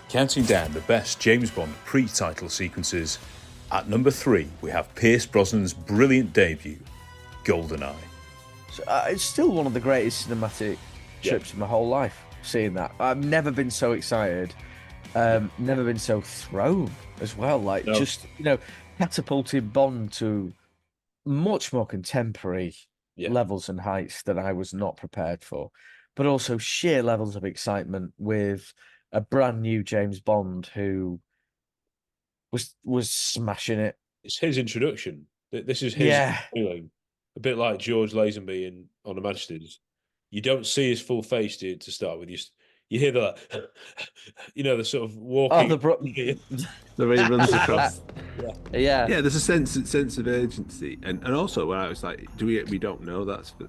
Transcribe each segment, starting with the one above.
Counting down the best James Bond pre-title sequences, at number 3 we have Pierce Brosnan's brilliant debut, GoldenEye. So, it's still one of the greatest cinematic trips of my whole life, seeing that. I've never been so excited, never been so thrown as well. Like, just, catapulted Bond to much more contemporary levels and heights that I was not prepared for, but also sheer levels of excitement with a brand new James Bond who was smashing it. It's his introduction. This is his feeling. A bit like George Lazenby in On Her Majesty's. You don't see his full face to start with. You hear the, the sort of walking. The way he runs across. Yeah. There's a sense of urgency, and also when I was like, we don't know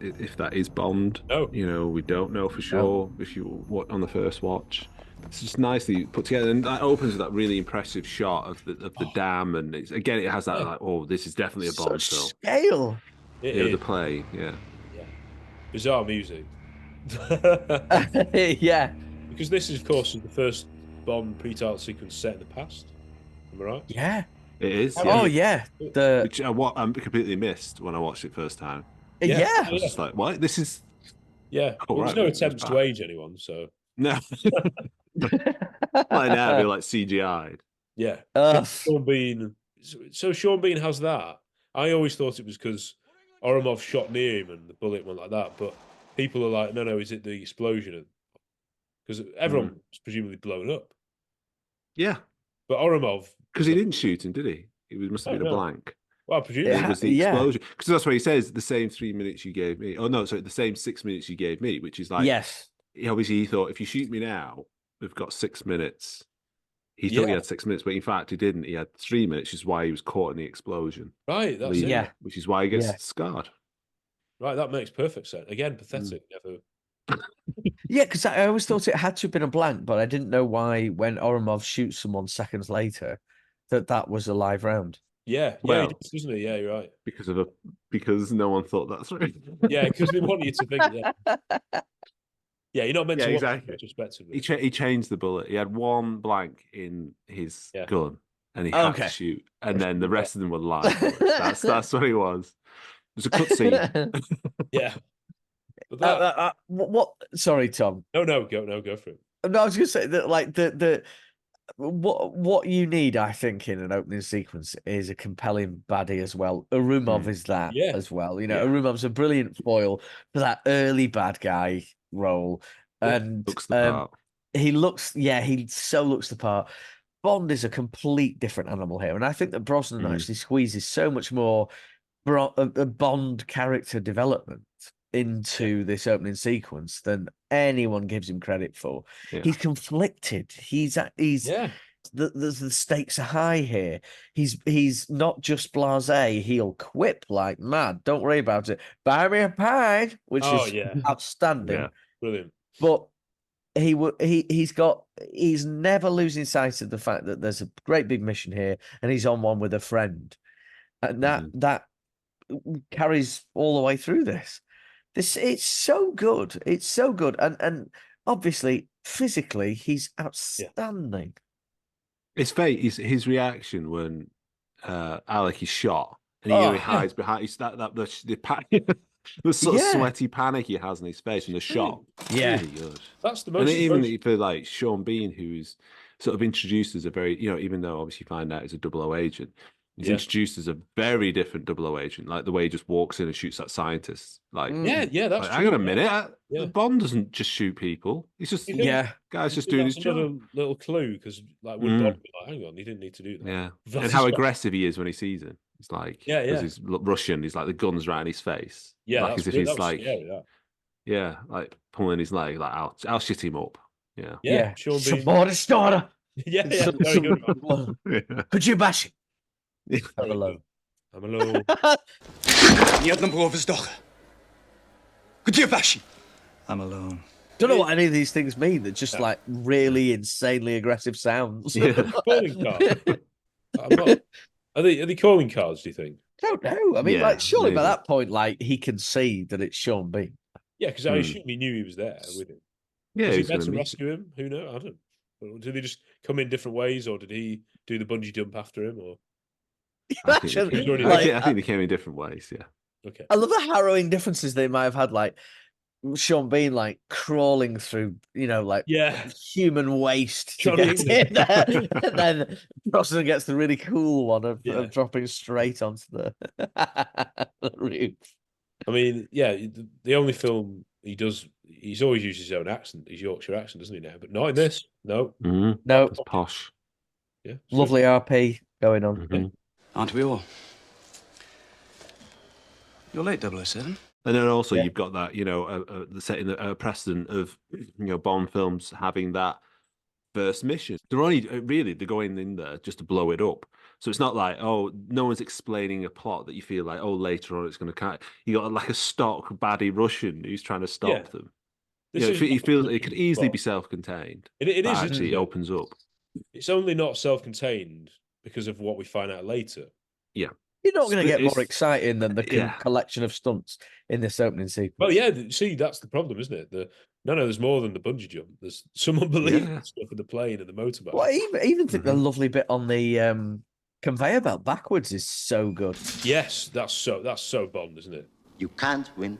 if that is Bond. No. We don't know for sure if you on the first watch. It's just nicely put together, and that opens with that really impressive shot of the dam, and it has that like, this is definitely a Bond film. Scale. The play, Bizarre music. Yeah. Because this is, of course, the first Bond pre-title sequence set in the past. Am I right? Yeah. It is. Oh yeah. Which I completely missed when I watched it first time. Yeah. I was just like, what? This is. Yeah. Well, there's no attempts to age anyone, so. No. Like now, it'd be like CGI'd. Yeah. Sean Bean. So Sean Bean has that. I always thought it was because Oromov shot near him and the bullet went like that, but people are like, no, is it the explosion? Because everyone was presumably blown up. Yeah. But Oromov... Because he didn't shoot him, did he? It must have been a blank. Well, presumably. It was the explosion. Because that's what he says, the same 3 minutes you gave me. Oh, no, sorry, the same 6 minutes you gave me, which is like... Yes. Obviously, he thought, if you shoot me now, we've got 6 minutes. He thought he had 6 minutes, but in fact, he didn't. He had 3 minutes, which is why he was caught in the explosion. Right, that's it. Yeah. Which is why he gets scarred. Right, that makes perfect sense. Again, pathetic. Never. Yeah, because I always thought it had to have been a blank, but I didn't know why when Oromov shoots someone seconds later that was a live round. Yeah, well, he does, doesn't he? Yeah, you're right. Because no one thought that through. Yeah, because they want you to think that. Yeah, you're not meant to exactly. watch retrospectively. He changed the bullet. He had one blank in his gun, and he had to shoot, and then the rest of them were live. That's what he was. It was a cutscene. Yeah. But what? Sorry, Tom. No, go for it. No, I was going to say that, like what you need, I think, in an opening sequence is a compelling baddie as well. Arumov is that as well. Arumov's a brilliant foil for that early bad guy role, and looks the part. He so looks the part. Bond is a complete different animal here, and I think that Brosnan actually squeezes so much more Bond character development into this opening sequence than anyone gives him credit for. Yeah. He's conflicted. The stakes are high here. He's not just blasé. He'll quip like mad. Don't worry about it. Buy me a pie, which is outstanding. Yeah. Brilliant. But he's never losing sight of the fact that there's a great big mission here, and he's on one with a friend, and that carries all the way through this. It's so good. It's so good. And obviously, physically, he's outstanding. It's fake. His reaction when Alec is shot, and he hides behind the sort of sweaty panic he has in his face, and the shot. Yeah. Really good. That's the most. And even for like Sean Bean, who's sort of introduced as a very, even though obviously you find out he's a 00 agent, he's introduced as a very different 00 agent, like the way he just walks in and shoots at scientists. Like, that's true. Hang on a minute, Bond doesn't just shoot people. He's just guy's just doing his job. Little clue, because like would Bond be like, hang on, he didn't need to do that. Yeah, and how aggressive he is when he sees him. It's like, because he's Russian, he's like the gun's right in his face. Yeah, like as if he's like, yeah, like pulling his leg, like I'll shit him up. Yeah. Sean Bean. Supporter. Yeah, very good. Could you bash it? I'm alone. Ни одного вздоха. Где ваши? I'm alone. Don't know what any of these things mean. They're just like really insanely aggressive sounds. Calling cards. Are they calling cards, do you think? I don't know. I mean, like, surely by that point, like, he can see that it's Sean Bean. Yeah, because I assume he knew he was there with him. Yeah, was he meant to rescue him? Who knows? I don't Did they just come in different ways, or did he do the bungee jump after him? Or I think, Imagine, they came, like, I think they came in different ways. Yeah. okay, I love the harrowing differences they might have had, like Sean Bean like crawling through, like yeah, human waste to Johnny get in there, and then Brosnan gets the really cool one of dropping straight onto the roof. I mean, yeah, the only film he does, he's always used his own accent, his Yorkshire accent, doesn't he now? But not in this. No, No, It's posh. yeah, lovely RP going on. Mhm. Aren't we all? You're late, 007. And then also Yeah. you've got that, the setting a precedent of, Bond films having that first mission. They're going in there just to blow it up. So it's not like, oh, no one's explaining a plot that you feel like, oh, later on it's going to you got like a stock baddie Russian who's trying to stop them. It feels it could easily be self-contained. It is, but isn't actually, it? it opens up. It's only not self-contained because of what we find out later. Yeah. You're not going to get more It's- exciting than the yeah. collection of stunts in this opening sequence. Well, yeah, see, that's the problem, isn't it? No, there's more than the bungee jump. There's some unbelievable Yeah. stuff with the plane and the motorbike. Well, I even think the lovely bit on the conveyor belt backwards is so good. Yes, that's so Bond, isn't it? You can't win.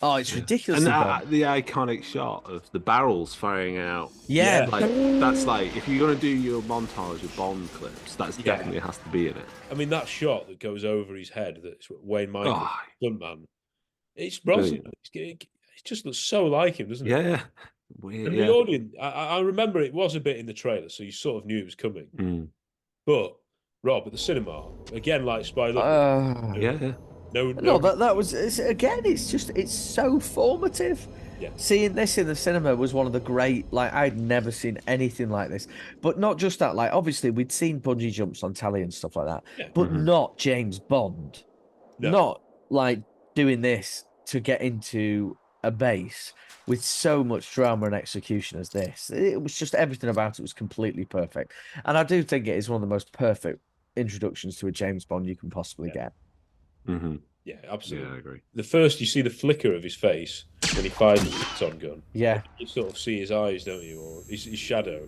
Oh, it's ridiculous. And the iconic shot of the barrels firing out. Yeah. Yeah. Like that's like if you're gonna do your montage of Bond clips, that's definitely has to be in it. I mean, that shot that goes over his head, that's Wayne Michael, Oh, stuntman. It's Brosnan. It just looks so like him, doesn't it? yeah. Weird. And Yeah. the audience, I remember it was a bit in the trailer, so you sort of knew it was coming. Mm. But Rob, at the cinema, again, like Spy Yeah. No, that was it's so formative. Yeah. Seeing this in the cinema was one of the great, like, I'd never seen anything like this. But not just that, like, obviously we'd seen bungee jumps on telly and stuff like that, Yeah. but not James Bond. No. Not like doing this to get into a base with so much drama and execution as this. It was just everything about it was completely perfect. And I do think it is one of the most perfect introductions to a James Bond you can possibly get. Mm-hmm. Yeah, absolutely. Yeah, I agree. The first you see the flicker of his face when he fires the Photon gun. Yeah. You sort of see his eyes, don't you, or his shadow.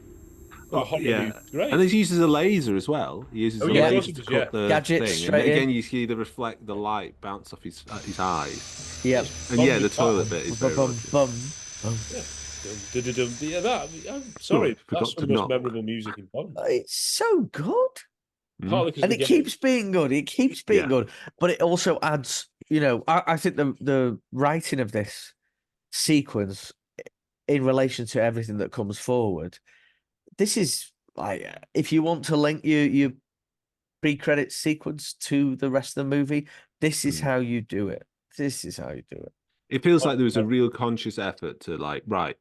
Yeah. Great. And he uses a laser as well. He uses a yeah. laser to cut the Gadget thing. straight And again, in. you see the light bounce off his eyes. Yep. And yeah, the toilet bit is very Bum, Russian. bum, bum. Yeah, I'm sorry, forgot that's to the most knock. memorable music in Bond. It's so good. Partly 'cause And we it get keeps being good. It keeps being Yeah. good. But it also adds, I think the writing of this sequence in relation to everything that comes forward, this is like, if you want to link your pre-credit sequence to the rest of the movie, this is how you do it. This is how you do it. It feels like there was a real conscious effort to like, right,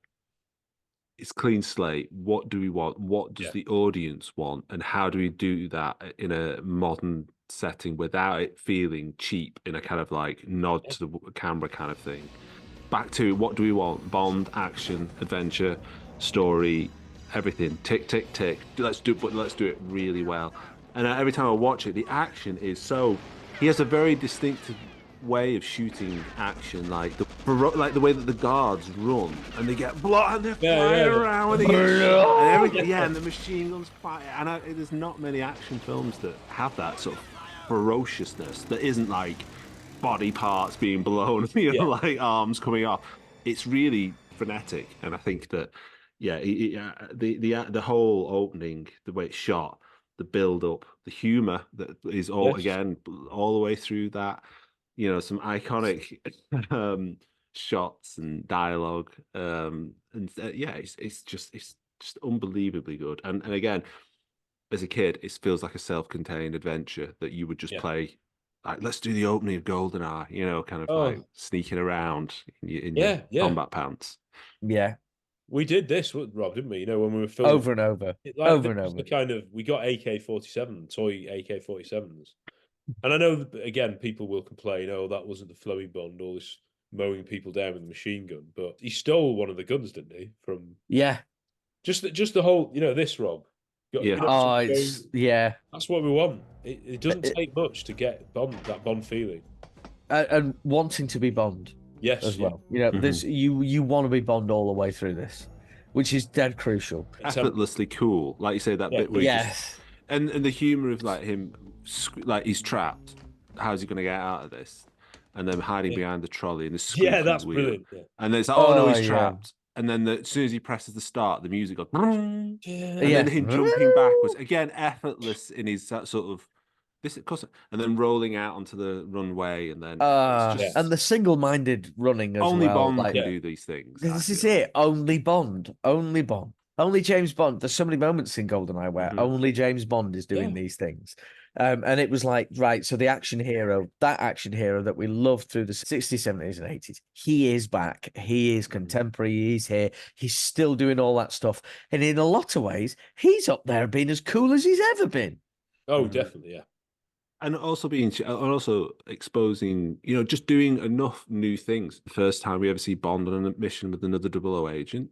it's clean slate. What do we want? What does the audience want? And how do we do that in a modern setting without it feeling cheap in a kind of like nod to the camera kind of thing? Back to what do we want? Bond, action, adventure, story, everything. Tick, tick, tick. Let's do it really well. And every time I watch it, the action is so. He has a very distinctive way of shooting action, like the way that the guards run and they get blocked and they're flying around and they get shot and everything. Yeah, and the machine guns fire. And there's not many action films that have that sort of ferociousness that isn't like body parts being blown, like arms coming off. It's really frenetic, and I think that the whole opening, the way it's shot, the build up, the humor that is all again all the way through that. Some iconic shots and dialogue, it's just unbelievably good. And again, as a kid, it feels like a self-contained adventure that you would just play. Like, let's do the opening of GoldenEye, kind of like sneaking around in your combat pants. Yeah. We did this, Rob, didn't we? When we were filming over and over, over and over. We got AK-47, toy AK-47s. And I know, again, people will complain, oh, that wasn't the flowy Bond, all this mowing people down with a machine gun. But he stole one of the guns, didn't he? Just the whole, this, Rob. That's what we want. It doesn't take much to get that Bond feeling. And wanting to be Bond. Yes. As well. This you want to be Bond all the way through this. which is dead crucial. Effortlessly cool, like you say, that bit where he just, Yes. and the humor of like him, like he's trapped. How's he going to get out of this? And then hiding behind the trolley and the squeaky Yeah, that's wheel. brilliant. Yeah. And then it's like, oh no, Oh, he's yeah. trapped. And then as soon as he presses the start, the music goes, and Yeah. then him jumping backwards again, effortless in his that sort of this, of course, and then rolling out onto the runway, and then it's just and the single-minded running as only well. Bond like, can do these things. this is it. Only Bond. Only Bond. Only James Bond. There's so many moments in GoldenEye where only James Bond is doing these things. And it was like, right, so the action hero, that action hero that we loved through the 60s, 70s, and 80s, he is back. He is contemporary. He's here. He's still doing all that stuff. And in a lot of ways, he's up there being as cool as he's ever been. Oh, definitely, yeah. And also exposing, just doing enough new things. The first time we ever see Bond on a mission with another 00 agent,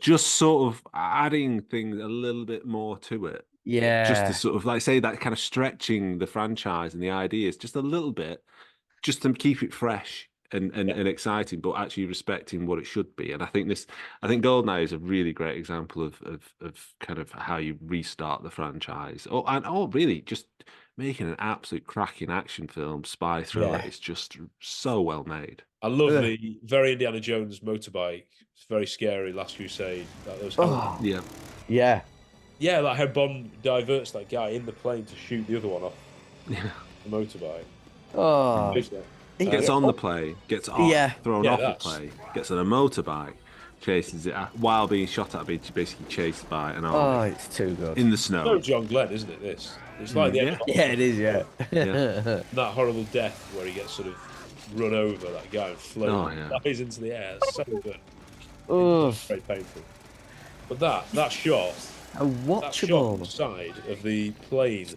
just sort of adding things a little bit more to it. Yeah. Just to sort of like say that kind of stretching the franchise and the ideas just a little bit, just to keep it fresh and exciting, but actually respecting what it should be. And I think GoldenEye is a really great example of kind of how you restart the franchise, or really just making an absolute cracking action film, spy thriller. It's just so well made. I love the very Indiana Jones motorbike. It's very scary. Last Crusade. Yeah, like how Bond diverts that guy in the plane to shoot the other one off the motorbike. Oh, he gets on the plane, gets off, thrown off the plane, gets on a motorbike, chases it while being shot at, basically chased by an army. Oh, it's too good. In the snow. No, John Glenn, isn't it? This. It's like the end. Yeah, it is. Yeah. That horrible death where he gets sort of run over, that guy, and flies into the air. It's so good. It's very painful. But that shot. Watchable. That shot on the side of the plane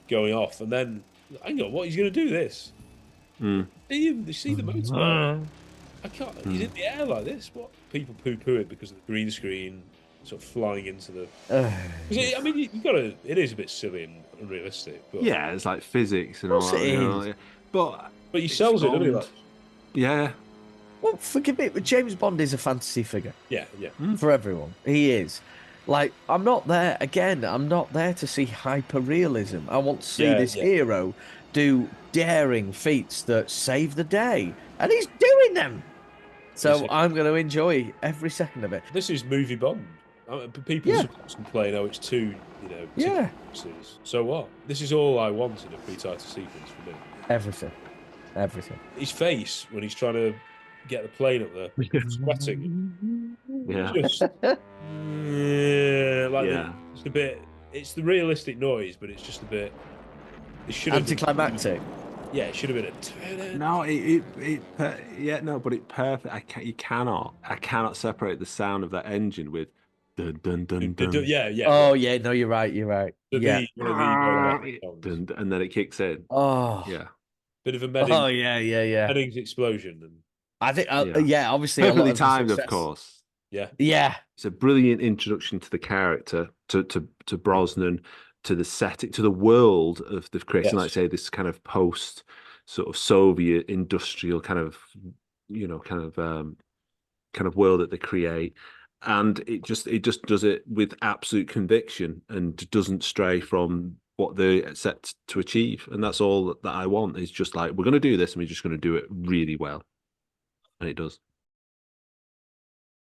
going off, and then hang on, what he's going to do this? You see the motorbike? I can't. He's in the air like this. What people poo-poo it because of the green screen, sort of flying into the. I mean, you got to. It is a bit silly and unrealistic. But it's like physics and all that. But he sells it, doesn't he? Like, yeah. Well, forgive me, but James Bond is a fantasy figure. Yeah. For everyone, he is. Like, I'm not there to see hyper-realism. I want to see this hero do daring feats that save the day. And he's doing them. So I'm going to enjoy every second of it. This is movie Bond. People sometimes complain, it's too, sequences. So what? This is all I want in a pre-title sequence for me. Everything. His face when he's trying to get the plane up there, sweating. Just, it's a bit. It's the realistic noise, but it's just a bit. It should have anticlimactic. It should have been a. No, but it perfect. I cannot separate the sound of that engine with dun dun dun dun. Yeah. Oh yeah, no, you're right. And then it kicks in. Oh yeah. Bit of a Meddings. Oh yeah. Meddings explosion, and I think obviously perfectly timed, of course. Yeah. It's a brilliant introduction to the character, to Brosnan, to the setting, to the world of the creation. Like I say, this kind of post sort of Soviet industrial kind of world that they create, and it just does it with absolute conviction and doesn't stray from what they're set to achieve. And that's all that I want. Is just like, we're going to do this, and we're just going to do it really well, and it does.